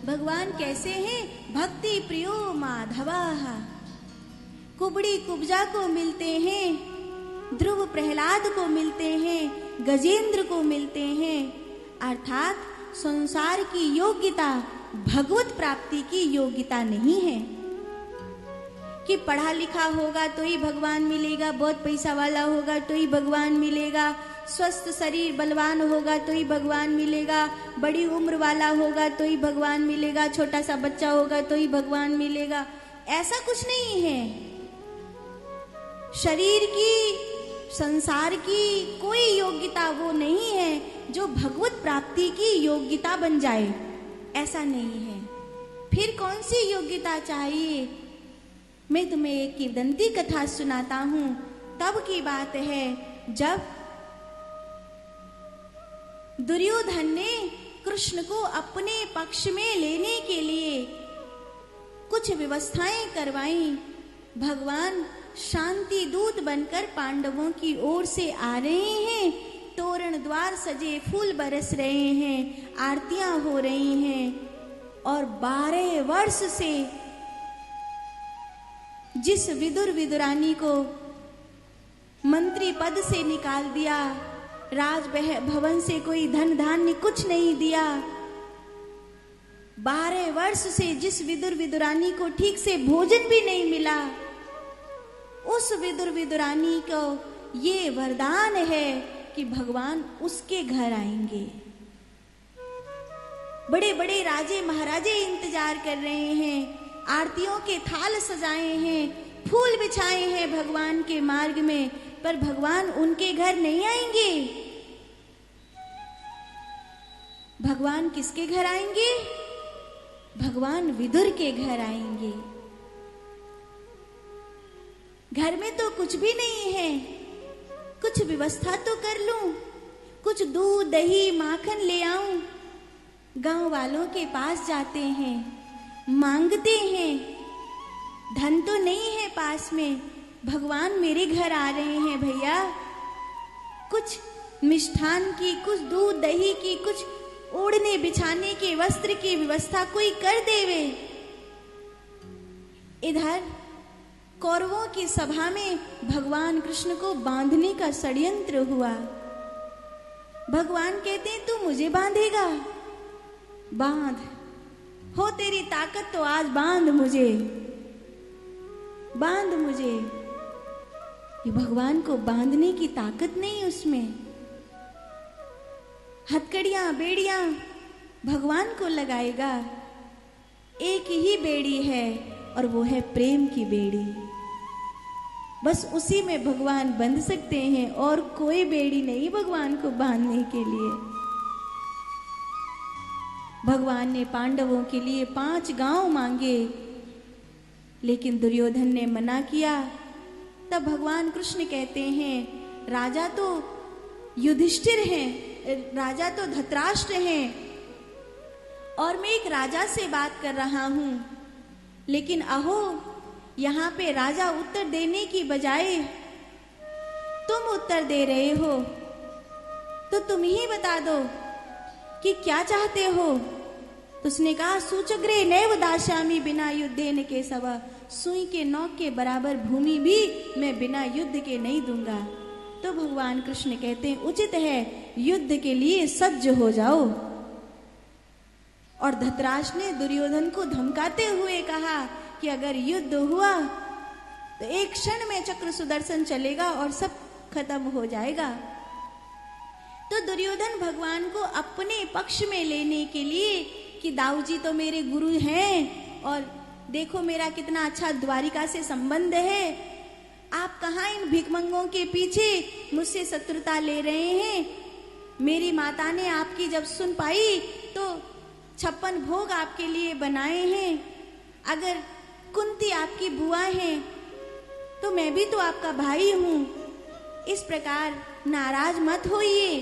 भगवान कैसे हैं? भक्ति प्रियो माधवा। कुबड़ी कुब्जा को मिलते हैं, ध्रुव प्रहलाद को मिलते हैं, गजेंद्र को मिलते हैं। अर्थात संसार की योग्यता भगवत प्राप्ति की योग्यता नहीं है कि पढ़ा लिखा होगा तो ही भगवान मिलेगा, बहुत पैसा वाला होगा तो ही भगवान मिलेगा, स्वस्थ शरीर बलवान होगा तो ही भगवान मिलेगा, बड़ी उम्र वाला होगा तो ही भगवान मिलेगा, छोटा सा बच्चा होगा तो ही भगवान मिलेगा। ऐसा कुछ नहीं है। शरीर की, संसार की कोई योग्यता वो नहीं है जो भगवत प्राप्ति की योग्यता बन जाए, ऐसा नहीं है। फिर कौन सी योग्यता चाहिए? मैं तुम्हें एक किंवदंती कथा सुनाता हूं। तब की बात है जब दुर्योधन ने कृष्ण को अपने पक्ष में लेने के लिए कुछ व्यवस्थाएं करवाई। भगवान शांति दूत बनकर पांडवों की ओर से आ रहे हैं। तोरण द्वार सजे, फूल बरस रहे हैं, आरतियां हो रही हैं। और 12 वर्ष से जिस विदुर विदुरानी को मंत्री पद से निकाल दिया, राज भवन से कोई धन धान्य कुछ नहीं दिया, 12 वर्ष से जिस विदुर विदुरानी को ठीक से भोजन भी नहीं मिला, उस विदुर विदुरानी को ये वरदान है कि भगवान उसके घर आएंगे। बड़े बड़े राजे महाराजे इंतजार कर रहे हैं, आरतियों के थाल सजाए हैं, फूल बिछाए हैं भगवान के मार्ग में, पर भगवान उनके घर नहीं आएंगे। भगवान किसके घर आएंगे? भगवान विदुर के घर आएंगे। घर में तो कुछ भी नहीं है, कुछ व्यवस्था तो कर लूं, कुछ दूध दही माखन ले आऊं। गांव वालों के पास जाते हैं, मांगते हैं, धन तो नहीं है पास में, भगवान मेरे घर आ रहे हैं भैया, कुछ मिष्ठान की, कुछ दूध दही की, कुछ ओढ़ने बिछाने के वस्त्र की व्यवस्था कोई कर देवे। इधर कौरवों की सभा में भगवान कृष्ण को बांधने का षड्यंत्र हुआ। भगवान कहते हैं तू मुझे बांधेगा? बांध, हो तेरी ताकत तो आज बांध मुझे, बांध मुझे। ये भगवान को बांधने की ताकत नहीं उसमें। हथकड़ियां बेड़ियां भगवान को लगाएगा। एक ही बेड़ी है और वो है प्रेम की बेड़ी। बस उसी में भगवान बंध सकते हैं और कोई बेड़ी नहीं भगवान को बांधने के लिए। भगवान ने पांडवों के लिए 5 गांव मांगे, लेकिन दुर्योधन ने मना किया। तब भगवान कृष्ण कहते हैं राजा तो युधिष्ठिर हैं, राजा तो धृतराष्ट्र हैं, और मैं एक राजा से बात कर रहा हूं, लेकिन अहो यहाँ पे राजा उत्तर देने की बजाय तुम उत्तर दे रहे हो, तो तुम ही बता दो कि क्या चाहते हो। तो उसने कहा सूचग्रे नैव दास्यामि बिना युद्धेन केशव, सुई के नौक के बराबर भूमि भी मैं बिना युद्ध के नहीं दूंगा। तो भगवान कृष्ण कहते हैं उचित है, युद्ध के लिए सज्ज हो जाओ। और धृतराष्ट्र ने दुर्योधन को धमकाते हुए कहा कि अगर युद्ध हुआ तो एक क्षण में चक्र सुदर्शन चलेगा और सब खत्म हो जाएगा। तो दुर्योधन भगवान को अपने पक्ष में लेने के लिए कि दाऊ जी तो मेरे गुरु हैं और देखो मेरा कितना अच्छा द्वारिका से संबंध है, आप कहाँ इन भिखमंगों के पीछे मुझसे शत्रुता ले रहे हैं। मेरी माता ने आपकी जब सुन पाई तो 56 भोग आपके लिए बनाए हैं। अगर कुंती आपकी बुआ है तो मैं भी तो आपका भाई हूं। इस प्रकार नाराज मत होइए।